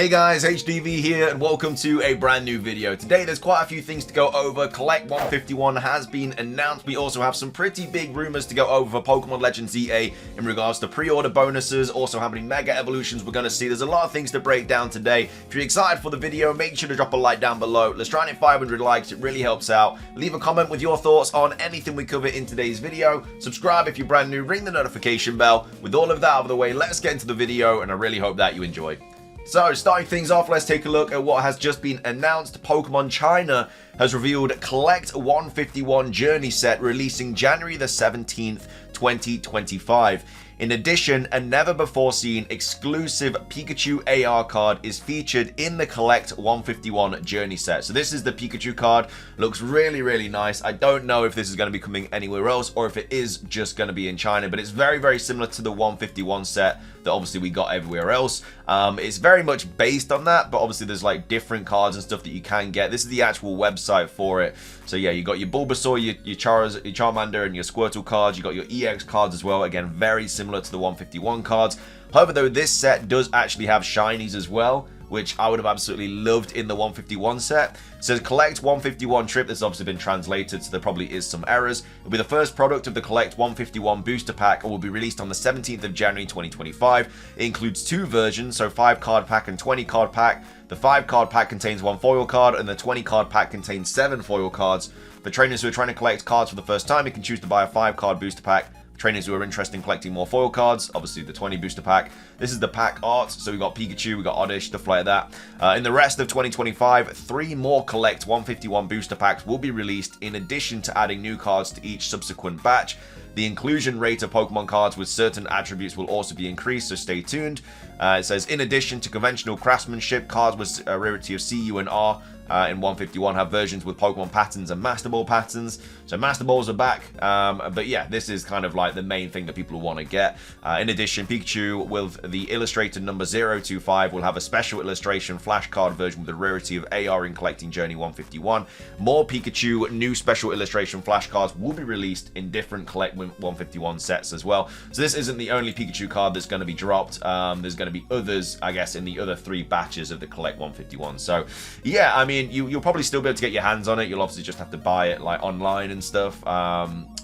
Hey guys, HDV here and welcome to a brand new video. Today there's quite a few things to go over. Collect 151 has been announced. We also have some pretty big rumors to go over for Pokemon Legends EA in regards to pre-order bonuses, also how many Mega Evolutions we're going to see. There's a lot of things to break down today. If you're excited for the video, make sure to drop a like down below. Let's try and hit 500 likes, it really helps out. Leave a comment with your thoughts on anything we cover in today's video. Subscribe if you're brand new, ring the notification bell. With all of that out of the way, let's get into the video and I really hope that you enjoy. So, starting things off, let's take a look at what has just been announced. Pokemon China has revealed Collect 151 Journey Set releasing January the 17th, 2025. In addition, a never-before-seen exclusive Pikachu AR card is featured in the Collect 151 Journey Set. So this is the Pikachu card. Looks really, really nice. I don't know if this is going to be coming anywhere else or if it is just going to be in China, but it's very, very similar to the 151 set that obviously we got everywhere else. It's very much based on that, but obviously there's like different cards and stuff that you can get. This is the actual website for it. So yeah, you got your Bulbasaur, your Charmander, and your Squirtle cards. You got your EX cards as well. Again, very similar to the 151 cards. However, though, this set does actually have shinies as well, which I would have absolutely loved in the 151 set. It says Collect 151 Trip. This has obviously been translated, so there probably is some errors. It'll be the first product of the Collect 151 booster pack and will be released on the 17th of January 2025. It includes two versions, so 5 card pack and 20 card pack. The 5 card pack contains 1 foil card and the 20 card pack contains 7 foil cards. For trainers who are trying to collect cards for the first time, you can choose to buy a 5 card booster pack. Trainers who are interested in collecting more foil cards, obviously the 20 booster pack. This is the pack art, so we got Pikachu, we got Oddish, stuff like that. In the rest of 2025, 3 more Collect 151 booster packs will be released in addition to adding new cards to each subsequent batch. The inclusion rate of Pokemon cards with certain attributes will also be increased, so stay tuned. It says, in addition to conventional craftsmanship, cards with a rarity of C, U, and R in 151 have versions with Pokemon patterns and Master Ball patterns. So Master Balls are back, but yeah, this is kind of like the main thing that people want to get. In addition, Pikachu with the illustrated number 025 will have a special illustration flashcard version with the rarity of AR in Collecting Journey 151. More Pikachu new special illustration flashcards will be released in different Collect 151 sets as well. So this isn't the only Pikachu card that's going to be dropped. There's going to be others, I guess, in the other 3 batches of the Collect 151. So yeah, I mean, you'll probably still be able to get your hands on it. You'll obviously just have to buy it like online and stuff.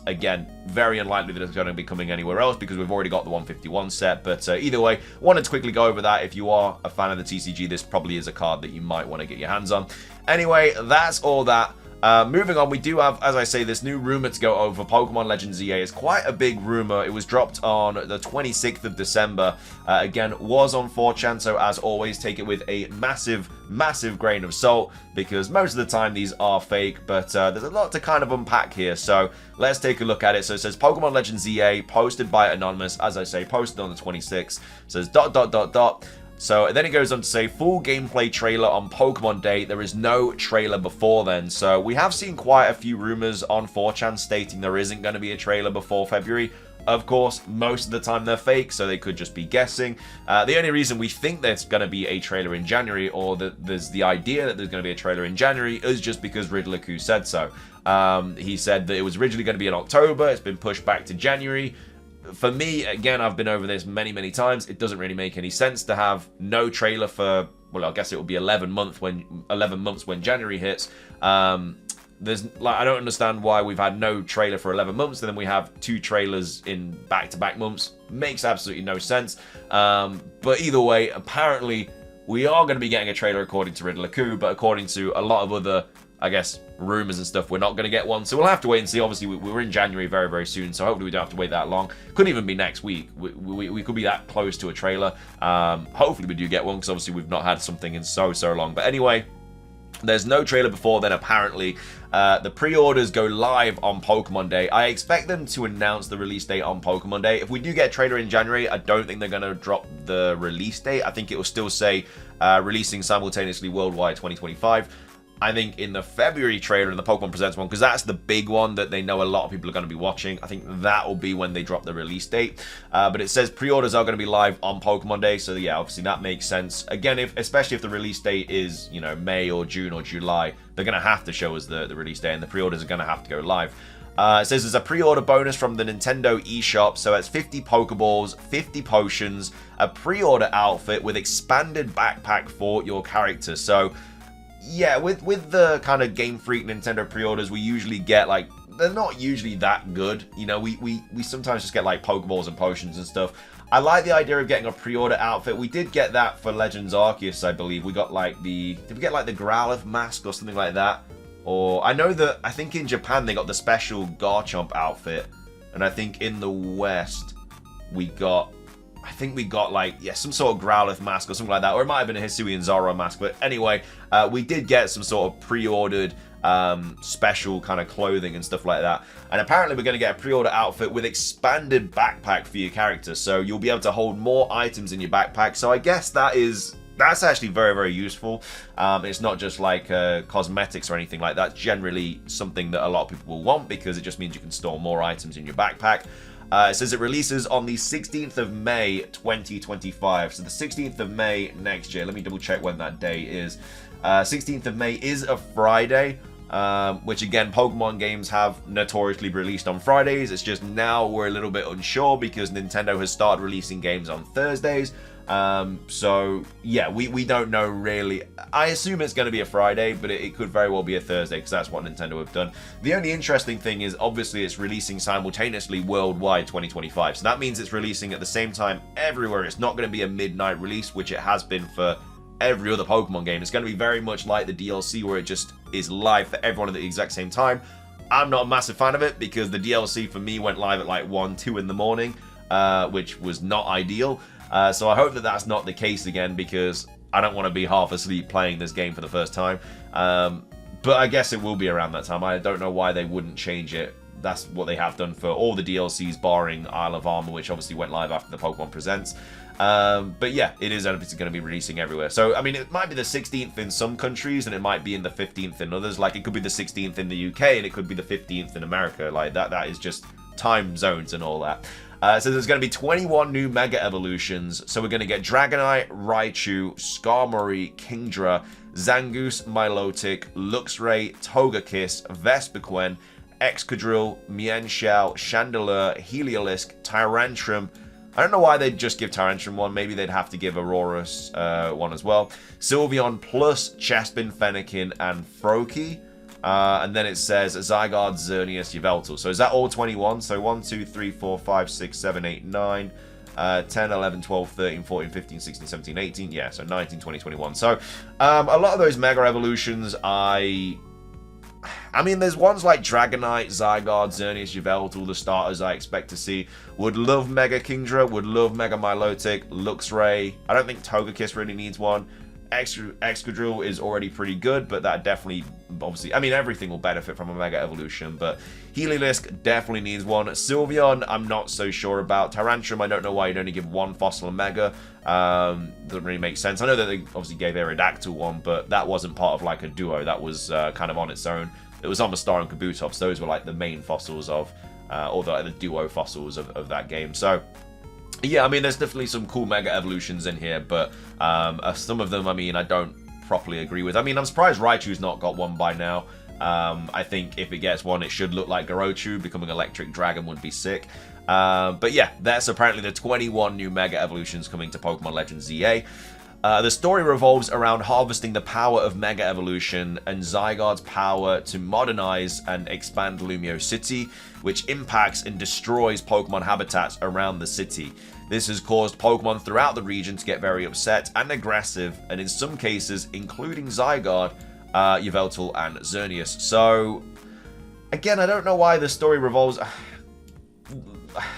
Again, very unlikely that it's going to be coming anywhere else because we've already got the 151 set. But either way, wanted to quickly go over that. If you are a fan of the TCG, this probably is a card that you might want to get your hands on. Anyway, that's all that. Moving on, we do have, as I say, this new rumor to go over. Pokemon Legends EA is quite a big rumor. It was dropped on the 26th of December. Again, was on 4chan, so as always, take it with a massive, massive grain of salt because most of the time these are fake, but there's a lot to kind of unpack here. So let's take a look at it. So it says Pokemon Legends EA, posted by Anonymous, as I say, posted on the 26th. It says ... So then it goes on to say, full gameplay trailer on Pokemon Day. There is no trailer before then. So we have seen quite a few rumors on 4chan stating there isn't going to be a trailer before February. Of course, most of the time they're fake, so they could just be guessing. The only reason we think there's going to be a trailer in January, or that there's the idea that there's going to be a trailer in January, is just because Riddler said so. He said that it was originally going to be in October. It's been pushed back to January. For me, again, I've been over this many, many times. It doesn't really make any sense to have no trailer for, well, I guess it will be 11 months when January hits. There's like, I don't understand why we've had no trailer for 11 months and then we have 2 trailers in back-to-back months. Makes absolutely no sense. But either way, apparently we are going to be getting a trailer according to Riddler, but according to a lot of other, I guess, rumors and stuff, we're not going to get one. So we'll have to wait and see. Obviously, we're in January very, very soon, so hopefully we don't have to wait that long. Could even be next week. We could be that close to a trailer. Hopefully we do get one, because obviously we've not had something in so long. But anyway, there's no trailer before then, apparently. The pre-orders go live on Pokemon Day. I expect them to announce the release date on Pokemon Day. If we do get a trailer in January, I don't think they're going to drop the release date. I think it will still say releasing simultaneously worldwide 2025. I think in the February trailer and the Pokemon Presents one, because that's the big one that they know a lot of people are going to be watching, I think that will be when they drop the release date. But it says pre-orders are going to be live on Pokemon Day, so yeah, obviously that makes sense. Again, especially if the release date is, you know, May or June or July, they're going to have to show us the release date, and the pre-orders are going to have to go live. It says there's a pre-order bonus from the Nintendo eShop, so it's 50 Pokeballs, 50 potions, a pre-order outfit with expanded backpack for your character. So, yeah, with the kind of Game Freak Nintendo pre-orders, we usually get, like, they're not usually that good. You know, we sometimes just get, like, Pokeballs and potions and stuff. I like the idea of getting a pre-order outfit. We did get that for Legends Arceus, I believe. We got, like, did we get, like, the Growlithe mask or something like that? Or, I know that, I think in Japan they got the special Garchomp outfit. And I think in the West, we got, like, yeah, some sort of Growlithe mask or something like that. Or it might have been a Hisuian Zoro mask. But anyway, we did get some sort of pre-ordered special kind of clothing and stuff like that. And apparently we're going to get a pre-order outfit with expanded backpack for your character. So you'll be able to hold more items in your backpack. So I guess that's actually very, very useful. It's not just like cosmetics or anything like that. Generally something that a lot of people will want because it just means you can store more items in your backpack. It says it releases on the 16th of May 2025. So the 16th of May next year. Let me double check when that day is. 16th of May is a Friday. Which again, Pokemon games have notoriously released on Fridays. It's just now we're a little bit unsure because Nintendo has started releasing games on Thursdays. So yeah, we don't know really. I assume it's going to be a Friday, but it could very well be a Thursday because that's what Nintendo have done. The only interesting thing is obviously it's releasing simultaneously worldwide 2025. So that means it's releasing at the same time everywhere. It's not going to be a midnight release, which it has been for every other Pokemon game. It's going to be very much like the DLC where it just is live for everyone at the exact same time. I'm not a massive fan of it because the DLC for me went live at like 1, 2 in the morning, which was not ideal. So I hope that that's not the case again because I don't want to be half asleep playing this game for the first time. But I guess it will be around that time. I don't know why they wouldn't change it. That's what they have done for all the DLCs barring Isle of Armor, which obviously went live after the Pokemon Presents. But yeah, it is obviously going to be releasing everywhere. So, I mean, it might be the 16th in some countries and it might be in the 15th in others. Like, it could be the 16th in the UK and it could be the 15th in America. Like, that is just time zones and all that. So there's going to be 21 new Mega Evolutions. So we're going to get Dragonite, Raichu, Skarmory, Kingdra, Zangoose, Milotic, Luxray, Togekiss, Vespiquen, Excadrill, Mienshao, Chandelure, Heliolisk, Tyrantrum. I don't know why they'd just give Tyrantrum one. Maybe they'd have to give Aurorus one as well. Sylveon plus Chespin, Fennekin, and Froakie. And then it says Zygarde, Xerneas, Yveltal. So is that all 21? So 1, 2, 3, 4, 5, 6, 7, 8, 9, 10, 11, 12, 13, 14, 15, 16, 17, 18. Yeah, so 19, 20, 21. So a lot of those Mega Evolutions, I mean, there's ones like Dragonite, Zygarde, Xerneas, Yveltal, the starters I expect to see. Would love Mega Kingdra, would love Mega Milotic, Luxray. I don't think Togekiss really needs one. Excadrill is already pretty good, but that definitely, obviously, I mean, everything will benefit from a Mega Evolution, but Heliolisk definitely needs one. Sylveon, I'm not so sure about. Tyrantrum, I don't know why you'd only give one Fossil and Mega. Doesn't really make sense. I know that they obviously gave Aerodactyl one, but that wasn't part of like a duo. That was kind of on its own. It was Omastar and Kabutops. Those were like the main fossils of, or the duo fossils of that game. So, yeah, I mean, there's definitely some cool Mega Evolutions in here, but some of them, I mean, I don't properly agree with. I mean, I'm surprised Raichu's not got one by now. I think if it gets one, it should look like Garochu. Becoming Electric Dragon would be sick. But yeah, that's apparently the 21 new Mega Evolutions coming to Pokemon Legends ZA. The story revolves around harvesting the power of Mega Evolution and Zygarde's power to modernize and expand Lumiose City, which impacts and destroys Pokemon habitats around the city. This has caused Pokemon throughout the region to get very upset and aggressive, and in some cases, including Zygarde, Yveltal, and Xerneas. So, again, I don't know why the story revolves...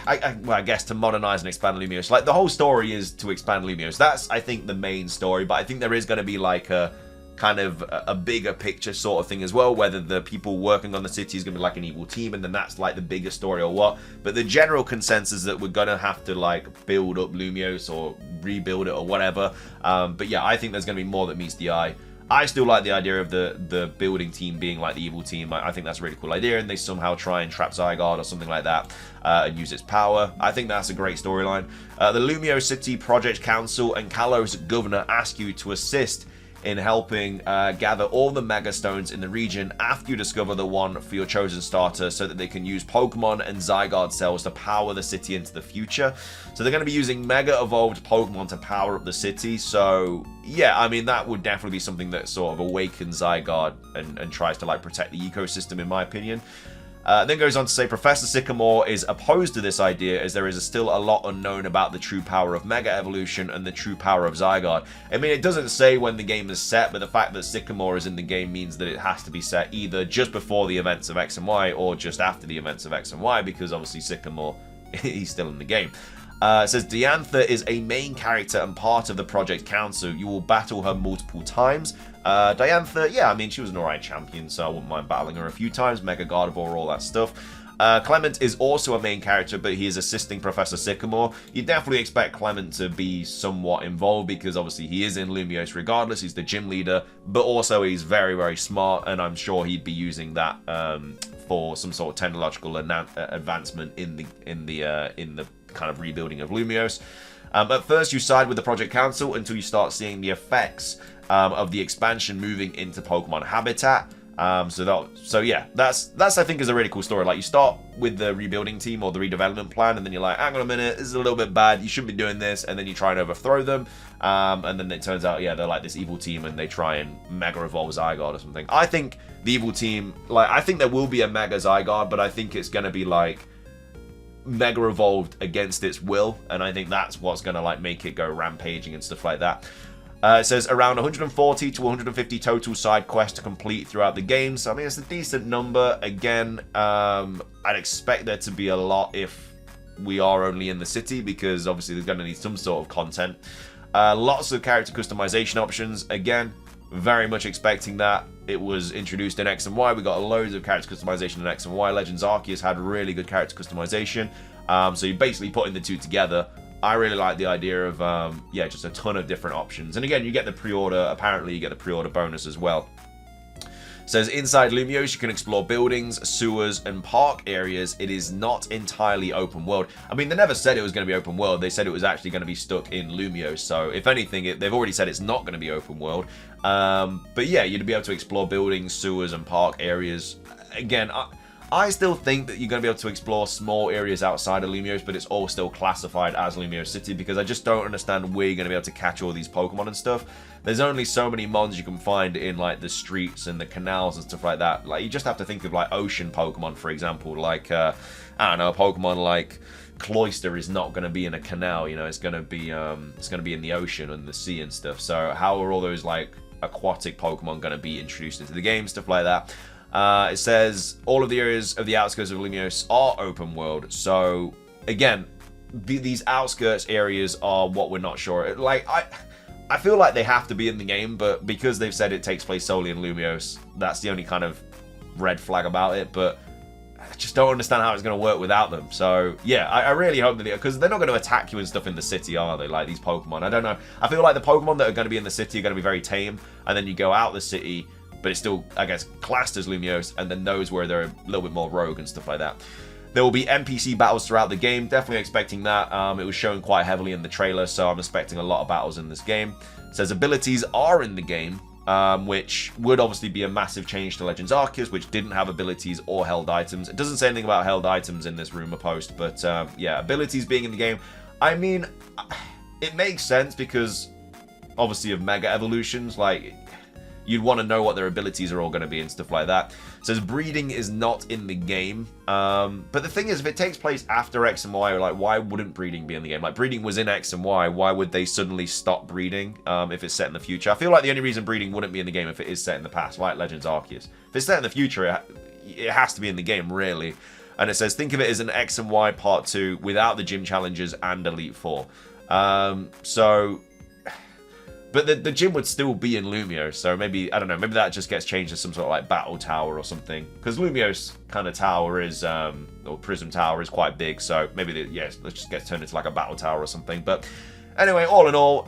well, I guess to modernize and expand Lumiose. Like, the whole story is to expand Lumiose. That's, I think, the main story, but I think there is going to be, like, a kind of a bigger picture sort of thing as well, whether the people working on the city is going to be like an evil team, and then that's, like, the bigger story or what. But the general consensus is that we're going to have to, like, build up Lumiose or rebuild it or whatever. But yeah, I think there's going to be more that meets the eye. I still like the idea of the building team being like the evil team. I think that's a really cool idea, and they somehow try and trap Zygarde or something like that and use its power. I think that's a great storyline. The Lumiose City Project Council and Kalos Governor ask you to assist in helping gather all the Mega Stones in the region after you discover the one for your chosen starter so that they can use Pokemon and Zygarde cells to power the city into the future. So they're going to be using Mega Evolved Pokemon to power up the city. So yeah, I mean, that would definitely be something that sort of awakens Zygarde and tries to like protect the ecosystem, in my opinion. Then goes on to say Professor Sycamore is opposed to this idea as there is still a lot unknown about the true power of Mega Evolution and the true power of Zygarde. I mean, it doesn't say when the game is set, but the fact that Sycamore is in the game means that it has to be set either just before the events of X and Y or just after the events of X and Y, because obviously Sycamore, he's still in the game. It says Diantha is a main character and part of the Project Council. You will battle her multiple times. Diantha, yeah, I mean, she was an alright champion, so I wouldn't mind battling her a few times. Mega Gardevoir, all that stuff. Clement is also a main character, but he is assisting Professor Sycamore. You definitely expect Clement to be somewhat involved because obviously he is in Lumiose regardless. He's the gym leader, but also he's very, very smart, and I'm sure he'd be using that for some sort of technological advancement in the kind of rebuilding of Lumiose. At first, you side with the Project Council until you start seeing the effects of the expansion moving into Pokemon habitat. So yeah, that's I think is a really cool story. Like, you start with the rebuilding team or the redevelopment plan, and then you're like, hang on a minute, this is a little bit bad, you shouldn't be doing this, and then you try and overthrow them, and then it turns out, yeah, they're like this evil team, and they try and Mega Evolve Zygarde or something. I think the evil team, like, I think there will be a Mega Zygarde, but I think it's gonna be like Mega Evolved against its will, and I think that's what's gonna like make it go rampaging and stuff like that. It says around 140 to 150 total side quests to complete throughout the game. So I mean, it's a decent number. Again, I'd expect there to be a lot if we are only in the city, because obviously there's going to need some sort of content. Lots of character customization options. Again, very much expecting that. It was introduced in X and Y. We got loads of character customization in X and Y. Legends Arceus had really good character customization. So you're basically putting the two together. I really like the idea of, yeah, just a ton of different options. And again, you get the pre-order, apparently you get the pre-order bonus as well. It says, inside Lumiose, you can explore buildings, sewers, and park areas. It is not entirely open world. I mean, they never said it was going to be open world. They said it was actually going to be stuck in Lumiose. So, if anything, they've already said it's not going to be open world. But yeah, you'd be able to explore buildings, sewers, and park areas. Again, I still think that you're going to be able to explore small areas outside of Lumiose, but it's all still classified as Lumiose City, because I just don't understand where you're going to be able to catch all these Pokemon and stuff. There's only so many mons you can find in, like, the streets and the canals and stuff like that. Like, you just have to think of, like, ocean Pokemon, for example. Like, I don't know, a Pokemon like Cloyster is not going to be in a canal, you know, it's going to be in the ocean and the sea and stuff. So how are all those, like, aquatic Pokemon going to be introduced into the game, stuff like that? It says all of the areas of the outskirts of Lumiose are open world. So again, these outskirts areas are what we're not sure. Like, I feel like they have to be in the game, but because they've said it takes place solely in Lumiose, that's the only kind of red flag about it. But I just don't understand how it's going to work without them. So yeah, I really hope that because they're not going to attack you and stuff in the city, are they? Like these Pokemon, I don't know. I feel like the Pokemon that are going to be in the city are going to be very tame, and then you go out the city, but it's still, I guess, classed as Lumiose, and then those where they're a little bit more rogue and stuff like that. There will be NPC battles throughout the game, definitely expecting that. It was shown quite heavily in the trailer, so I'm expecting a lot of battles in this game. It says abilities are in the game, which would obviously be a massive change to Legends Arceus, which didn't have abilities or held items. It doesn't say anything about held items in this rumor post, but yeah, abilities being in the game. I mean, it makes sense because obviously of Mega Evolutions, like, you'd want to know what their abilities are all going to be and stuff like that. It says breeding is not in the game. But the thing is, if it takes place after X and Y, like, why wouldn't breeding be in the game? Like, breeding was in X and Y. Why would they suddenly stop breeding if it's set in the future? I feel like the only reason breeding wouldn't be in the game if it is set in the past, like Legends Arceus. If it's set in the future, it has to be in the game, really. And it says, think of it as an X and Y Part 2 without the gym challenges and Elite Four. But the gym would still be in Lumiose, so maybe, I don't know, maybe that just gets changed to some sort of, like, battle tower or something. Because Lumiose kind of tower is, or Prism Tower is quite big, so maybe, yes, let's just get turned into, like, a battle tower or something. But Anyway, all in all,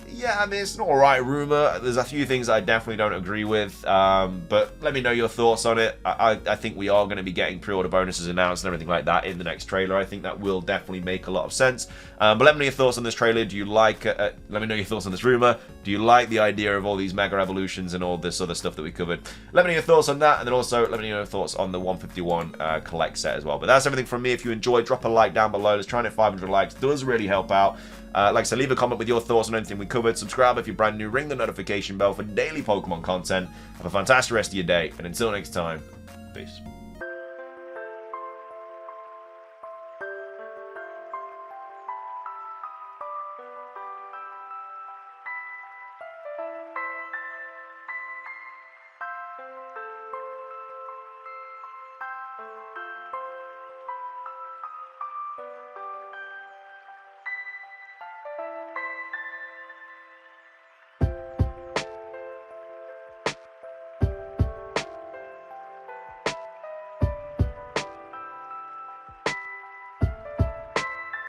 yeah, I mean, it's an alright rumor. There's a few things I definitely don't agree with, but let me know your thoughts on it. I think we are going to be getting pre-order bonuses announced and everything like that in the next trailer. I think that will definitely make a lot of sense. But let me know your thoughts on this trailer. Do you like, let me know your thoughts on this rumor. Do you like the idea of all these mega evolutions and all this other stuff that we covered? Let me know your thoughts on that, and then also let me know your thoughts on the 151 collect set as well. But that's everything from me. If you enjoyed, drop a like down below. Let's try and hit 500 likes. It does really help out. Like I said, leave a comment with your thoughts on anything we covered. Subscribe if you're brand new. Ring the notification bell for daily Pokemon content. Have a fantastic rest of your day. And until next time, peace.